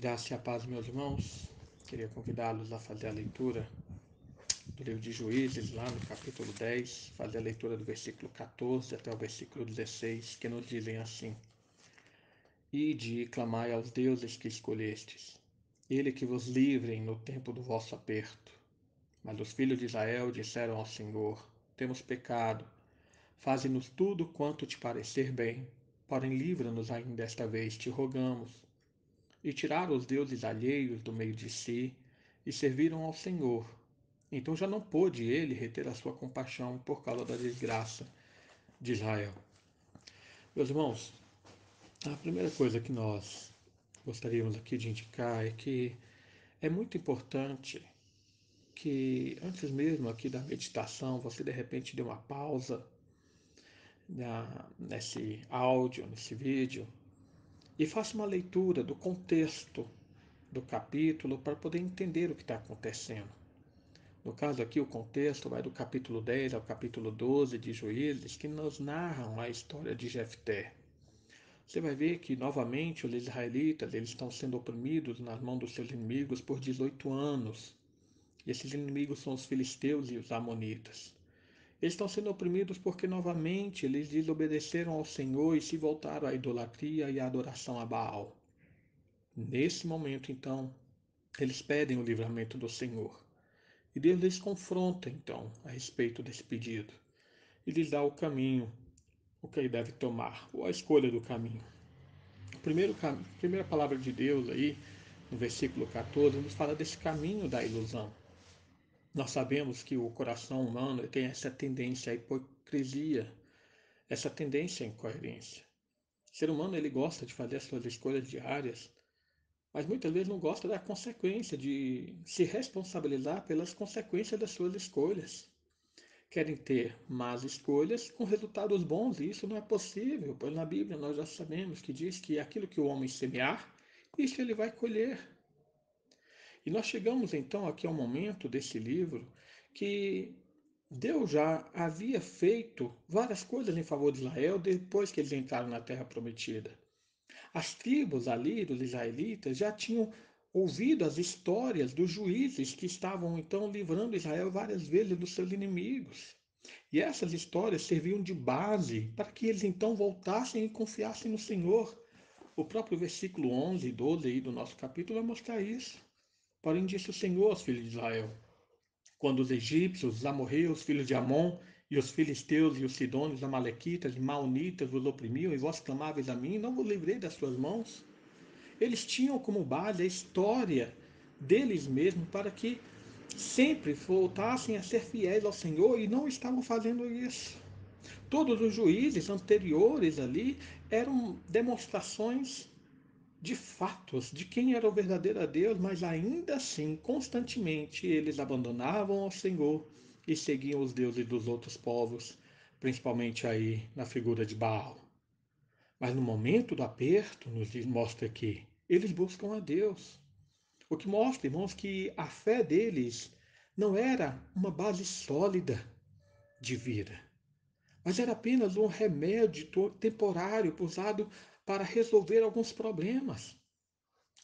Graça e a paz, meus irmãos. Queria convidá-los a fazer a leitura do livro de Juízes, lá no capítulo 10, fazer a leitura do versículo 14 até o versículo 16, que nos dizem assim: Ide e clamai aos deuses que escolhestes, ele que vos livre no tempo do vosso aperto. Mas os filhos de Israel disseram ao Senhor: Temos pecado, faze-nos tudo quanto te parecer bem, porém livra-nos ainda esta vez, te rogamos. E tiraram os deuses alheios do meio de si e serviram ao Senhor. Então já não pôde ele reter a sua compaixão por causa da desgraça de Israel. Meus irmãos, a primeira coisa que nós gostaríamos aqui de indicar é que é muito importante que antes mesmo aqui da meditação você de repente dê uma pausa nesse áudio, nesse vídeo e faça uma leitura do contexto do capítulo para poder entender o que está acontecendo. No caso aqui, o contexto vai do capítulo 10 ao capítulo 12 de Juízes, que nos narram a história de Jefté. Você vai ver que, novamente, os israelitas eles estão sendo oprimidos nas mãos dos seus inimigos por 18 anos. E esses inimigos são os filisteus e os amonitas. Eles estão sendo oprimidos porque, novamente, eles desobedeceram ao Senhor e se voltaram à idolatria e à adoração a Baal. Nesse momento, então, eles pedem o livramento do Senhor. E Deus lhes confronta, então, a respeito desse pedido. E lhes dá o caminho, o que ele deve tomar, ou a escolha do caminho. A primeira palavra de Deus aí, no versículo 14, nos fala desse caminho da ilusão. Nós sabemos que o coração humano tem essa tendência à hipocrisia, essa tendência à incoerência. O ser humano ele gosta de fazer as suas escolhas diárias, mas muitas vezes não gosta da consequência, de se responsabilizar pelas consequências das suas escolhas. Querem ter más escolhas com resultados bons, e isso não é possível, pois na Bíblia nós já sabemos que diz que aquilo que o homem semear, isso ele vai colher. E nós chegamos então aqui ao momento desse livro que Deus já havia feito várias coisas em favor de Israel depois que eles entraram na Terra Prometida. As tribos ali dos israelitas já tinham ouvido as histórias dos juízes que estavam então livrando Israel várias vezes dos seus inimigos. E essas histórias serviam de base para que eles então voltassem e confiassem no Senhor. O próprio versículo 11 e 12 aí do nosso capítulo vai mostrar isso. Porém, disse o Senhor aos filhos de Israel: quando os egípcios, os amorreus, filhos de Amon, e os filisteus, e os sidônios, amalequitas e maonitas vos oprimiam, e vós clamáveis a mim, não vos livrei das suas mãos? Eles tinham como base a história deles mesmos para que sempre voltassem a ser fiéis ao Senhor e não estavam fazendo isso. Todos os juízes anteriores ali eram demonstrações de fatos de quem era o verdadeiro Deus, mas ainda assim, constantemente, eles abandonavam ao Senhor e seguiam os deuses dos outros povos, principalmente aí na figura de Baal. Mas no momento do aperto, nos mostra que eles buscam a Deus. O que mostra, irmãos, que a fé deles não era uma base sólida de vida, mas era apenas um remédio temporário usado para resolver alguns problemas.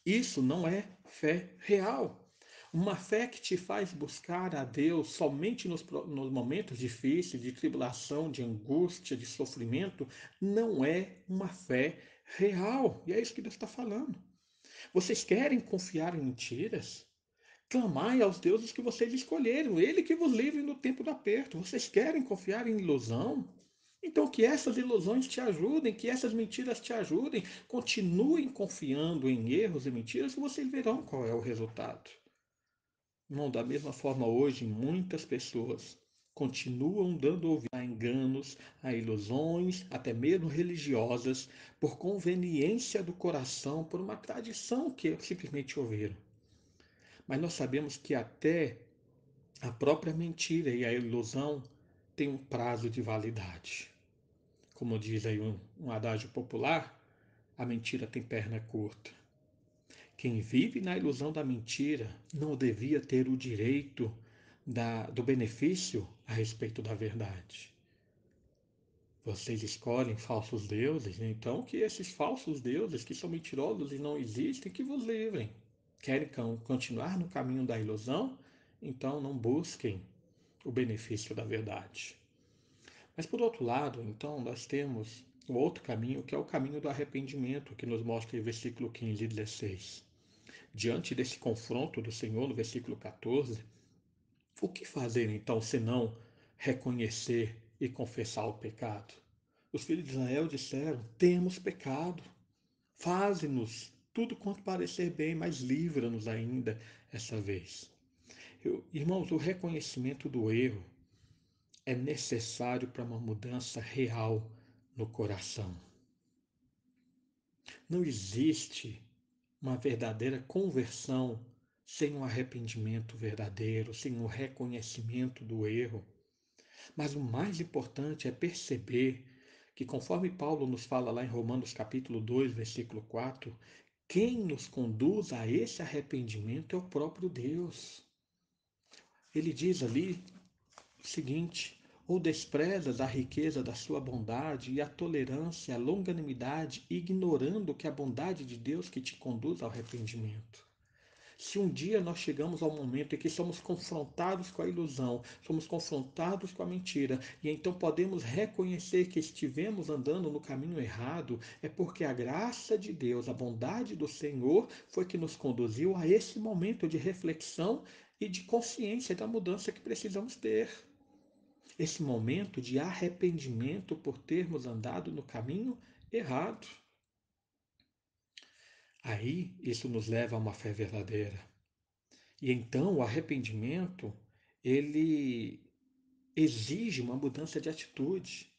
Isso não é fé real. Uma fé que te faz buscar a Deus somente nos momentos difíceis, de tribulação, de angústia, de sofrimento, não é uma fé real. E é isso que Deus está falando. Vocês querem confiar em mentiras? Clamai aos deuses que vocês escolheram, ele que vos livre no tempo do aperto. Vocês querem confiar em ilusão? Então, que essas ilusões te ajudem, que essas mentiras te ajudem. Continuem confiando em erros e mentiras que vocês verão qual é o resultado. Não, da mesma forma, hoje, muitas pessoas continuam dando ouvido a enganos, a ilusões, até mesmo religiosas, por conveniência do coração, por uma tradição que simplesmente ouviram. Mas nós sabemos que até a própria mentira e a ilusão têm um prazo de validade. Como diz aí um adágio popular, a mentira tem perna curta. Quem vive na ilusão da mentira não devia ter o direito do benefício a respeito da verdade. Vocês escolhem falsos deuses, então que esses falsos deuses, que são mentirosos e não existem, que vos livrem. Querem continuar no caminho da ilusão? Então não busquem o benefício da verdade. Mas por outro lado, então, nós temos o outro caminho, que é o caminho do arrependimento, que nos mostra em versículo 15 e 16. Diante desse confronto do Senhor, no versículo 14, o que fazer então senão reconhecer e confessar o pecado? Os filhos de Israel disseram: temos pecado, faze-nos tudo quanto parecer bem, mas livra-nos ainda essa vez. Irmãos, o reconhecimento do erro é necessário para uma mudança real no coração. Não existe uma verdadeira conversão sem um arrependimento verdadeiro, sem um reconhecimento do erro. Mas o mais importante é perceber que, conforme Paulo nos fala lá em Romanos capítulo 2, versículo 4, quem nos conduz a esse arrependimento é o próprio Deus. Ele diz ali o seguinte: ou desprezas a riqueza da sua bondade e a tolerância, a longanimidade, ignorando que a bondade de Deus que te conduz ao arrependimento. Se um dia nós chegamos ao momento em que somos confrontados com a ilusão, somos confrontados com a mentira, e então podemos reconhecer que estivemos andando no caminho errado, é porque a graça de Deus, a bondade do Senhor, foi que nos conduziu a esse momento de reflexão e de consciência da mudança que precisamos ter. Esse momento de arrependimento por termos andado no caminho errado. Aí, isso nos leva a uma fé verdadeira. E então o arrependimento, ele exige uma mudança de atitude.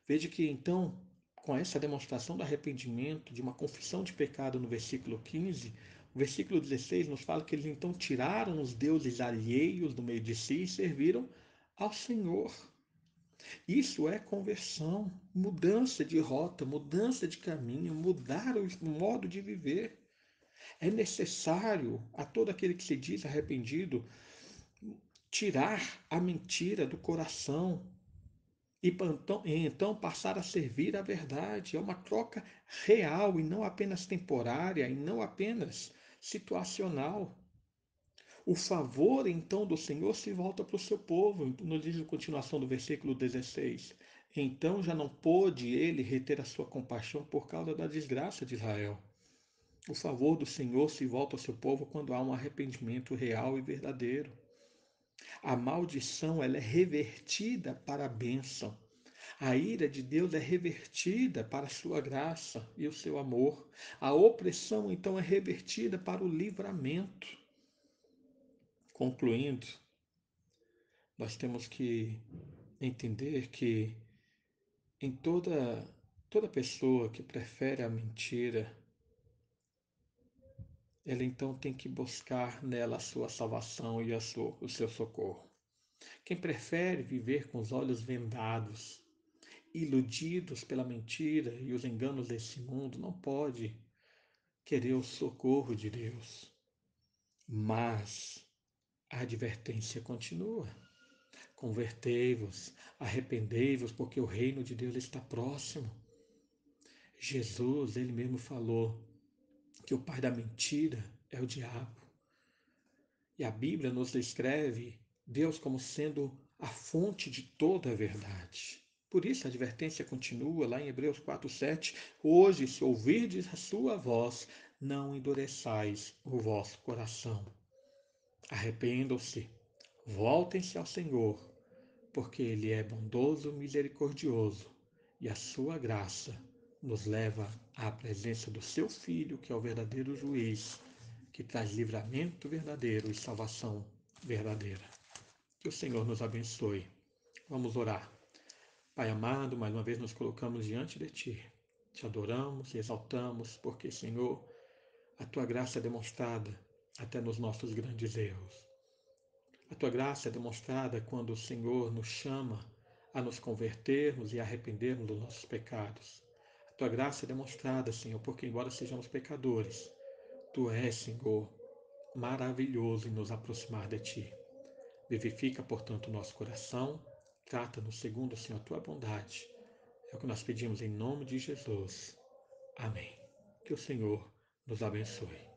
Veja que então, com essa demonstração do arrependimento, de uma confissão de pecado no versículo 15, o versículo 16 nos fala que eles então tiraram os deuses alheios do meio de si e serviram ao Senhor. Isso é conversão, mudança de rota, mudança de caminho, mudar o modo de viver. É necessário a todo aquele que se diz arrependido tirar a mentira do coração e então passar a servir a verdade. É uma troca real e não apenas temporária e não apenas situacional. O favor então do Senhor se volta para o seu povo, nos diz a continuação do versículo 16. Então já não pôde ele reter a sua compaixão por causa da desgraça de Israel. O favor do Senhor se volta ao seu povo quando há um arrependimento real e verdadeiro. A maldição ela é revertida para a bênção. A ira de Deus é revertida para a sua graça e o seu amor. A opressão, então, é revertida para o livramento. Concluindo, nós temos que entender que em toda pessoa que prefere a mentira, ela então tem que buscar nela a sua salvação e o seu socorro. Quem prefere viver com os olhos vendados, iludidos pela mentira e os enganos desse mundo, não pode querer o socorro de Deus. Mas a advertência continua. Convertei-vos, arrependei-vos, porque o reino de Deus está próximo. Jesus, ele mesmo falou que o pai da mentira é o diabo. E a Bíblia nos descreve Deus como sendo a fonte de toda a verdade. Por isso a advertência continua lá em Hebreus 4:7. Hoje, se ouvirdes a sua voz, não endureçais o vosso coração. Arrependam-se, voltem-se ao Senhor, porque Ele é bondoso, misericordioso, e a sua graça nos leva à presença do seu Filho, que é o verdadeiro juiz, que traz livramento verdadeiro e salvação verdadeira. Que o Senhor nos abençoe. Vamos orar. Pai amado, mais uma vez nos colocamos diante de Ti. Te adoramos e exaltamos, porque, Senhor, a Tua graça é demonstrada até nos nossos grandes erros. A Tua graça é demonstrada quando o Senhor nos chama a nos convertermos e arrependermos dos nossos pecados. A Tua graça é demonstrada, Senhor, porque embora sejamos pecadores, Tu és, Senhor, maravilhoso em nos aproximar de Ti. Vivifica, portanto, o nosso coração, trata-nos segundo, Senhor, a Tua bondade. É o que nós pedimos em nome de Jesus. Amém. Que o Senhor nos abençoe.